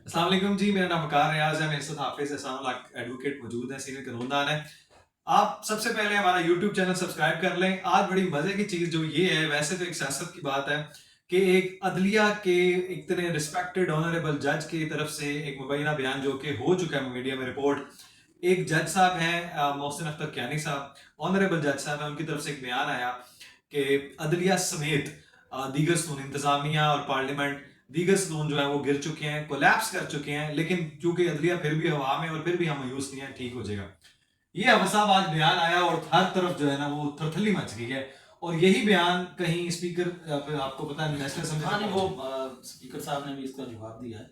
अस्सलाम वालेकुम जी, मेरा नाम वकार रियाज है। मेरे साथ हाफिज एहसान एडवोकेट मौजूद है, सीनियर कानूनदान है। आप सबसे पहले हमारा यूट्यूब चैनल सब्सक्राइब कर लें। आज बड़ी मजे की चीज जो ये है, वैसे तो एक सियासत की बात है कि एक अदलिया के इतने रिस्पेक्टेड ऑनरेबल जज की तरफ से एक मुबैना बयान जो कि हो चुका है मीडिया में रिपोर्ट। एक जज साहब हैं मोहसिन अख्तर कियानी साहब, ऑनरेबल जज साहब हैं, उनकी तरफ से एक बयान आया कि अदलिया समेत दीगर सून इंतजामिया और पार्लियामेंट दीगर सलून जो है वो गिर चुके हैं, कोलैप्स कर चुके हैं, लेकिन क्योंकि अदलिया फिर भी हवा में और फिर भी हम मायूस नहीं है, ठीक हो जाएगा। ये अवसाब आज बयान आया और हर तरफ जो है ना वो थरथली मच गई है। और यही बयान कहीं स्पीकर आपको पता है नेशनल असेंबली हाँ नहीं वो स्पीकर साहब ने भी इसका जवाब दिया है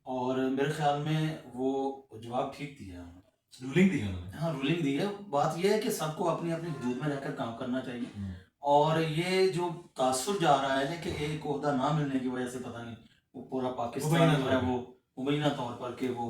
और मेरे ख्याल में वो जवाब ठीक दिया है उन्होंने। रूलिंग दी है उन्होंने। हाँ रूलिंग दी है। बात यह है कि सबको अपनी अपनी हदूद में रहकर काम करना चाहिए और ये जो तासुर जा रहा है ना कि एक ओहदा ना मिलने की वजह से पता नहीं वो पूरा पाकिस्तान जो है वो मुबैना तौर पर कि वो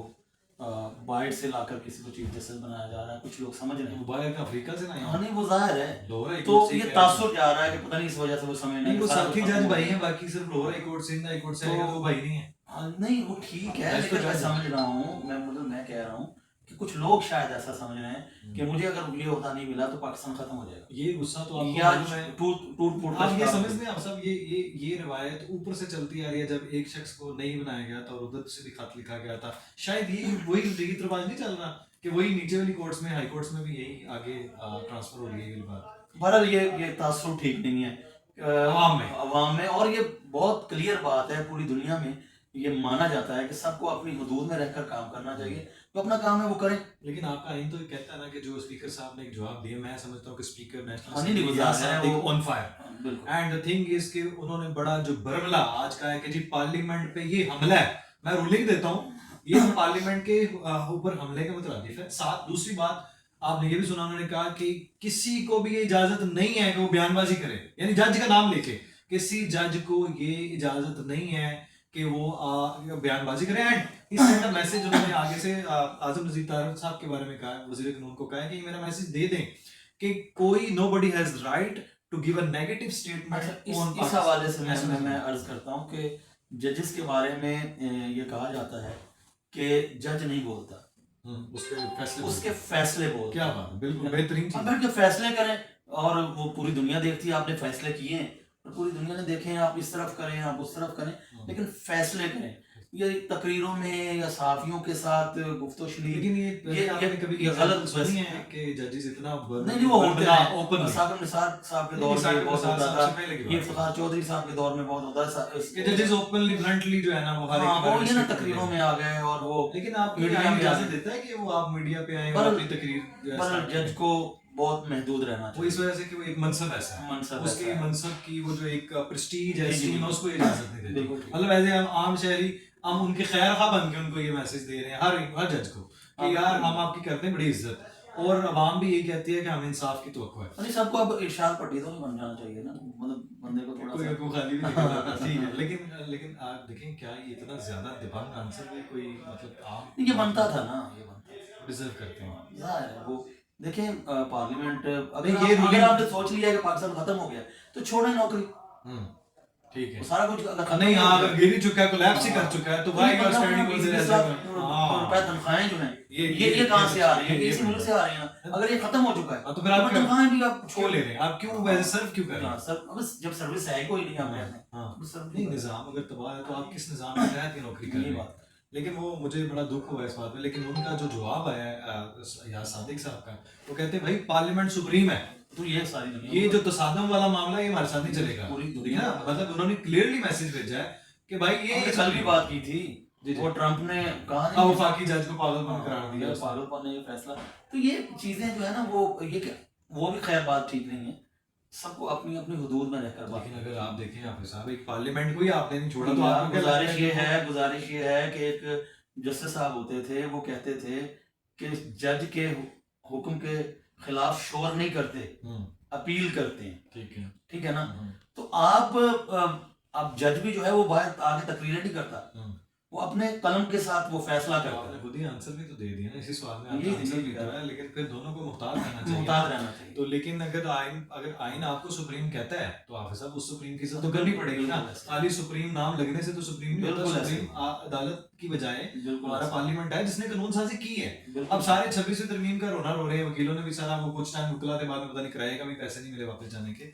बाहर से लाकर किसी को चीफ जस्टिस बनाया जा रहा है, कुछ लोग समझ रहे हैं मुबारक अफ्रीका से ना हाँ नहीं वो जाहिर है। लोअर तो ये तासुर जा रहा है कि पता नहीं इस वजह से वो समय नहीं, वो सारा साथी कुछ जज खत्म हो भाई गया। हैं, बाकी सिर्फ lower high court Sindh high court से आएगा, तो वो भाई नहीं है। नहीं वो ठीक है, जज तो लेकिन मैं जज है। समझ रहा हूँ, मैं कह रहा हूँ कि कुछ लोग शायद ऐसा समझ रहे हैं कि मुझे अगर ये होता नहीं मिला तो पाकिस्तान खत्म हो जाएगा। ये गुस्सा तो आपको या मालूम है। टूट टूट फूट का आप ये शिकार समझते हैं आप सब, ये रिवायत ऊपर से चलती आ रही है। जब एक शख्स को नहीं बनाया गया था और उधर से भी खत लिखा गया था, शायद ये वही रीत रिवाज नहीं चल रहा कि वही नीचे वाली कोर्ट्स में, हाई कोर्ट्स में भी यही आगे ट्रांसफर हो रही है ये बात। बहरहाल ये तासुर ठीक नहीं है अवाम में और ये बहुत क्लियर बात है, पूरी दुनिया में ये माना जाता है कि सबको अपनी हदूद में रहकर काम करना चाहिए, जो अपना काम है वो करें। लेकिन आपका आइन तो कहता है ना कि जो स्पीकर साहब ने एक जवाब दिया, मैं समझता हूँ कि speaker national on fire. And the thing is कि उन्होंने बड़ा जो बरगला आज का है कि जी पार्लियामेंट पे ये हमला है, मैं रूलिंग देता हूँ, ये पार्लियामेंट के ऊपर हमले के मुतरादिफ है। साथ दूसरी बात आपने ये भी सुना, उन्होंने कहा कि किसी को भी ये इजाजत नहीं है कि वो बयानबाजी करे, यानी जज का नाम लेके किसी जज को ये इजाजत नहीं है कि वो बयानबाजी करे। एंड इस सेंड अ मैसेज उन्होंने आगे से आजम नजीर तारड़ साहब के बारे में कहा, वजीर कानून को कहा कि ये मेरा मैसेज दे दें कि कोई nobody has right to give a negative statement. इस हवाले से मैं अर्ज करता हूँ कि जजेस के बारे में ये कहा जाता है कि जज नहीं बोलता, उसके फैसले बोलते। क्या बात है, बिल्कुल बेहतरीन चीज। बैठ के फैसले करें और वो पूरी दुनिया देखती है आपने फैसले किए हैं और पूरी दुनिया ने देखे हैं आप इस तरफ करें आप उस तरफ करें, लेकिन फैसले करें। ये तकरीरों में या सहाफियों के साथ गुफ्तगू, लेकिन ये कभी गलत नहीं है कि जजेस इतना नहीं वो होते हैं ओपन। साकिब निसार साहब के दौर में बहुत होता था, ये इफ्तिखार चौधरी साहब के दौर में बहुत होता है कि जजेस ओपनली ब्लंटली जो है ना वो हर एक वो ये ना तकरीरों में आ गए और वो। लेकिन आप मीडिया में इजाजत देता है कि वो आप मीडिया पे आए और अपनी तकरीर, पर जज को बहुत महदूद रहना चाहिए। वो इस वजह से कि वो एक मनसब ऐसा है, उसके मनसब की वो जो एक प्रेस्टीज है स्टीम है, उसको इजाजत नहीं देती। मतलब ऐसे हम आम शहरी हम उनके खैर खा बन के उनको ये मैसेज दे रहे हैं हर जज को कि यार हम आपकी करते हैं बड़ी इज्जत, और अवाम भी ये कहती है कि हमें इंसाफ की तवक्को है। नहीं सबको अब इरशाद पट्टी तो नहीं बन जाना चाहिए ना, मतलब बंदे को थोड़ा सा कोई खाली भी नहीं ठीक है। लेकिन आप देखें क्या ये इतना ज्यादा दिबांग आंसर भी कोई मतलब आम ये बनता था ना, ये बनता डिजर्व करते हैं जाहिर वो। देखें पार्लियामेंट अगर आपने सोच लिया कि पाकिस्तान खत्म हो गया तो छोड़े नौकरी, ठीक है सारा कुछ अगर नहीं हाँ अगर गिर ही चुका है, कोलैप्स ही कर चुका है, तो भाई यू आर स्टैंडिंग विद रुपए तनख्वाहें जो हैं ये कहां से आ रही हैं, इसी मुल्क से आ रही हैं। अगर ये खत्म हो चुका है तो फिर आप तनख्वाहें भी आप छोड़ ले रहे हैं, आप क्यों वैसे सर्व क्यों कर रहे हैं? सर बस जब सर्विस है कोई नहीं आप नहीं निजाम अगर तबाह है तो आप किस निजाम में तहत की नौकरी कर रहे हैं? लेकिन वो मुझे बड़ा दुख हुआ इस बात में, लेकिन उनका जो जवाब आया या सादिक साहब का, वो कहते हैं भाई पार्लियामेंट सुप्रीम है, तो ये सारी ये जो तसादम वाला मामला ये हमारे साथ नहीं चलेगा पूरी दुनिया। मतलब उन्होंने क्लियरली मैसेज भेजा है कि भाई ये कल भी बात की थी वो ट्रंप ने कहा वफाकी जज को पागलपन करार दिया, पागलपन ने ये फैसला। तो ये चीजें जो है ना वो भी खैर बात ठीक नहीं है, सबको अपनी अपनी हुदूद में रहकर। लेकिन अगर आप देखें आप साहब एक पार्लियामेंट को ही आपने नहीं छोड़ा तो आपको गुजारिश ये है कि एक जस्टिस साहब होते थे वो कहते थे कि जज के हुक्म के खिलाफ शोर नहीं करते, अपील करते हैं। ठीक है ना। तो आप जज भी जो है वो बाहर आके तकरीरें नहीं करता, वो अपने कलम के साथ वो फैसला करता आपने है। खुद ही आंसर भी तो दे दिया ना इसी सवाल में, यही- आपने आंसर यही भी कहा। दिया है, लेकिन फिर दोनों को मुहताज रहना चाहिए। मुहताज रहना चाहिए। तो लेकिन अगर आइन आपको सुप्रीम कहता है तो आप साहब उस सुप्रीम की इज्जत तो करनी पड़ेगी ना। बिल्कुल। खाली सुप्रीम नाम लगने से तो सुप्रीम नहीं होता। बिल्कुल ऐसे। सुप्रीम अदालत की बजाय बिल्कुल हमारा ऐसे। पार्लियामेंट है जिसने कानून साजी की है। बिल्कुल। अब सारे 26वीं तरमीम का रोना रो रहे हैं, वकीलों ने भी सारा वो कुछ टाइम मुकलाते बाद में पता नहीं किराए का भी पैसे नहीं मिले वापस जाने के,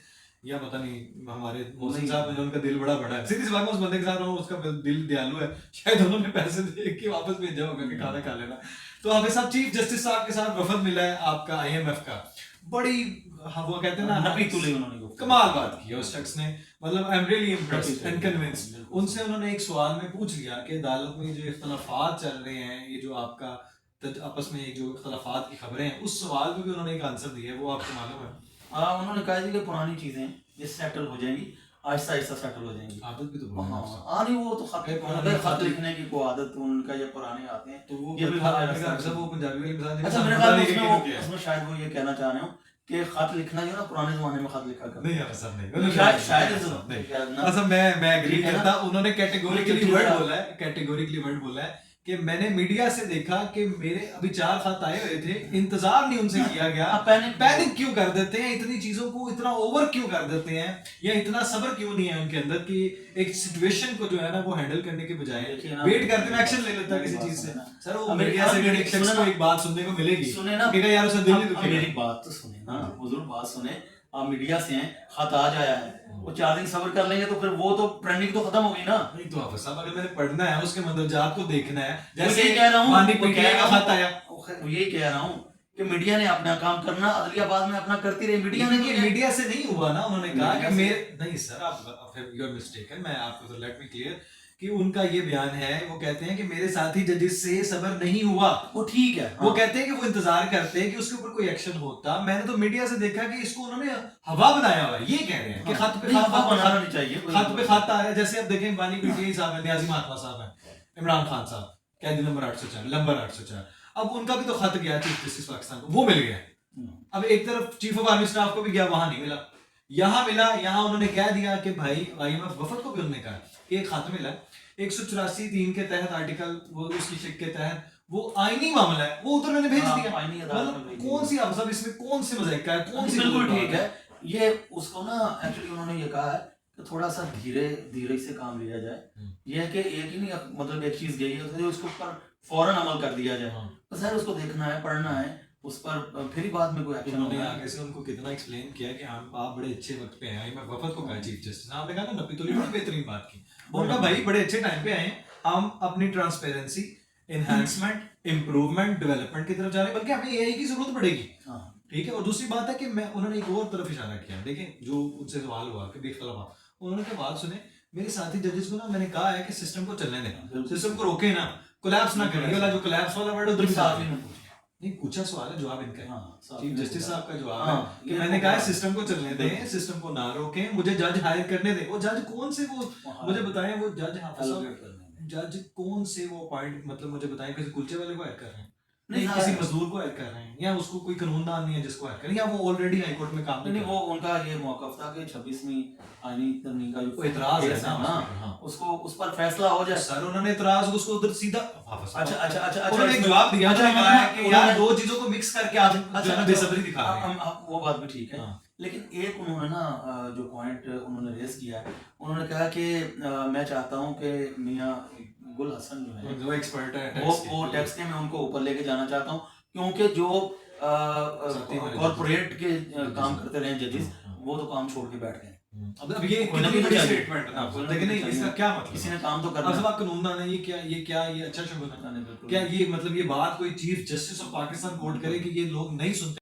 या पता नहीं हमारे मोहसिन नहीं। साहब ने उनका दिल बड़ा बड़ा है, सीधी सी बात में उस बंदे के साथ रहो, उसका दिल दयालु है, शायद उन्होंने पैसे दे के वापस भेजा होगा कि खाना खा लेना। तो हमें सब चीफ जस्टिस साहब के साथ वफद मिला है आपका IMF का, बड़ी वो कहते हैं ना नबी तुले उन्होंने वो कमाल बात की है उस शख्स ने, मतलब I am really impressed and convinced. उनसे उन्होंने एक सवाल में पूछ लिया कि अदालत में जो इख्तलाफात चल रहे हैं, ये जो आपका आपस में जो इख्तलाफात की खबरें हैं, उस सवाल पे भी उन्होंने एक आंसर दिया है, वो आपको मालूम है? उन्होंने कहा जी कि पुरानी चीजें ये सेटल हो जाएंगी, आहिस्ता आहिस्ता सेटल हो जाएंगी। आदत भी तो बहुत है उसकी। हाँ नहीं वो तो खत पुराने खत लिखने की को आदत उनका या पुराने आते हैं। तो वो ये भी आपने कहा अक्सर वो पंजाबी वाली मिसाल दी, अच्छा मेरे पता ख्याल नहीं में कि उसमें क्यों किया है। उसमें शायद वो ये कहना चाह रहे हो कि खत लिखना जो ना पुराने जमाने में खत लिखा करते नहीं यार सर नहीं, शायद शायद नहीं। शायद ना। अच्छा मैं एग्री ठीक है ना? करता, उन्होंने कैटेगोरिकली ठीक वर्ड है। बोला है, कैटेगोरिकली वर्ड बोला है कि मैंने मीडिया से देखा कि मेरे अभी 4 खत आए हुए थे, इंतजार नहीं उनसे किया गया, पैनिक क्यों कर देते हैं, इतनी चीजों को इतना ओवर क्यों कर देते हैं, या इतना सब्र क्यों नहीं है उनके अंदर कि एक सिचुएशन को जो है ना वो हैंडल करने के बजाय देखिए ना, वेट करते हैं, एक्शन ले लेता है किसी चीज से। सर वो अब मेरी- मीडिया से अब अगर एक शख्स सुने को ना- एक बात सुनने को मिलेगी, सुने ना कहेगा यार उसका दिल नहीं अब दुखेगा। मेरी बात तो सुने ना, हुजूर बात सुने। आप मीडिया से हैं, खत आज आया है, वो 4 दिन सब्र कर लेंगे तो फिर वो तो ट्रेंडिंग तो खत्म हो गई ना। नहीं तो आप साहब अगर मैंने पढ़ना है उसके मंदरजात को देखना है, जैसे जैसे कह रहा हूँ माननीय वो PTI का खत आया, यही कह रहा हूँ कि मीडिया ने अपना काम करना, अदलिया बाद में अपना करती रही। मीडिया ने ये मीडिया से नहीं हुआ ना, उन्होंने कहा मीडिया कि से- मेरे नहीं सर आप यू आर मिस्टेकन, मैं आपको तो लेट मी क्लियर कि उनका ये बयान है, वो कहते हैं कि मेरे साथी जजेस से सब्र नहीं हुआ, वो ठीक है। वो कहते हैं कि वो इंतजार करते हैं कि उसके ऊपर कोई एक्शन होता। मैंने तो मीडिया से देखा कि इसको उन्होंने हवा बनाया हुआ है, ये कह रहे हैं कि खत पे खत खत बनाना नहीं चाहिए, खत पे खत आ रहा है। जैसे अब देखें माननीय PTI साहब है, न्याजी महात्मा साहब है, इमरान खान साहब कैदी नंबर 804 नंबर 804, अब उनका भी तो खत गया चीफ जस्टिस पाकिस्तान को, वो मिल गया। अब एक तरफ चीफ ऑफ आर्मी स्टाफ को भी गया, वहां नहीं मिला, यहाँ मिला। यहाँ उन्होंने कह दिया कि भाई IMF वफद को भी उन्होंने कहा कि एक खत मिला 184(3) के तहत आर्टिकल वो उसकी शिक के तहत वो आईनी मामला है, वो उधर मैंने भेज दिया। आईनी अदालत में मतलब भेज कौन सी आप सब इसमें कौन सी मजाक है, कौन सी बिल्कुल बात ठीक है। ये उसको ना एक्चुअली उन्होंने ये कहा है कि थोड़ा सा धीरे धीरे से काम लिया जाए। ये है कि एक ही नहीं मतलब एक चीज गई है तो उसके ऊपर फौरन अमल कर दिया जाए। तो सर उसको देखना है, पढ़ना है, उस पर फिर ही बाद में कोई एक्शन उन्होंने होगा। आगे से उनको कितना एक्सप्लेन किया कि आप बड़े अच्छे वक्त पे आए। मैं वफद को कहा चीफ जस्टिस आपने कहा ना, नबी तो बड़ी बेहतरीन बात की, बोलना भाई बड़े अच्छे टाइम पे आए, हम अपनी ट्रांसपेरेंसी, एनहांसमेंट, इंप्रूवमेंट, डेवलपमेंट की तरफ जा रहे हैं, बल्कि हमें AI की जरूरत पड़ेगी। हाँ। ठीक है। और दूसरी बात है कि मैं उन्होंने एक और तरफ इशारा किया, देखें जो उनसे सवाल हुआ कि बेख्तलाफ, उन्होंने कहा बात सुने, मेरे साथी जजेस को ना मैंने कहा है कि सिस्टम को चलने दें, सिस्टम को रोके ना, कोलैप्स ना करें। ये वाला जो कोलैप्स वाला वर्ड उधर साफ ही नहीं पूछा। नहीं पूछा सवाल है, जवाब इनका है। हाँ, साफ चीफ ही जस्टिस नहीं साहब का जवाब हाँ, है कि ये मैंने तो कहा है बात- सिस्टम को चलने दें, सिस्टम को ना रोकें, मुझे जज हायर करने दें। वो जज कौन से, वो वहाँ मुझे बताएं, वो जज हाफिज साहब, allocate करने में। जज कौन से वो पॉइंट, मतलब मुझे बताएं, किसी कुलचे वाले को हायर कर रहे हैं, नहीं, नहीं हाँ, किसी है। मजदूर को हायर कर रहे हैं, या उसको कोई कानूनदान नहीं है जिसको हायर करें, या वो ऑलरेडी हाई कोर्ट में काम नहीं नहीं नहीं, कर वो उनका ये मौकफ था कि 26वीं आईनी तरमीम का वो जो इतराज है केस ना, ना, हाँ। उसको उस पर फैसला हो जाए। सर उन्होंने इतराज उसको उधर सीधा वापस अच्छा उन्होंने एक इसमें- जवाब दिया, अच्छा, उन्होंने कहा है कि यार उन्होंने- दो चीजों को मिक्स करके आप जो है ना बेसब्री दिखा रहे हैं। वो बात भी ठीक है। हाँ। लेकिन एक उन्होंने ना जो पॉइंट उन्होंने रेस किया है, उन्होंने कहा कि मैं चाहता हूं कि मियां गुल हसन जो है जो एक्सपर्ट है वो टैक्स के मैं उनको ऊपर लेके जाना चाहता हूं, क्योंकि जो साथी हमारे कॉर्पोरेट के जजेस। काम करते रहे जजेस, हाँ। वो तो काम छोड़ के बैठ गए। अब ये कोई ना कितनी कोई बड़ी चाहिए। स्टेटमेंट है ना, कोई ना लेकिन कोई नहीं इसका चाहिए। क्या मतलब किसी है? ने काम तो करना अब है। सब आप कानूनदान है, ये अच्छा शुभ है बिल्कुल। क्या ये मतलब ये बात कोई chief justice of Pakistan court करे कि ये लोग नहीं सुनते।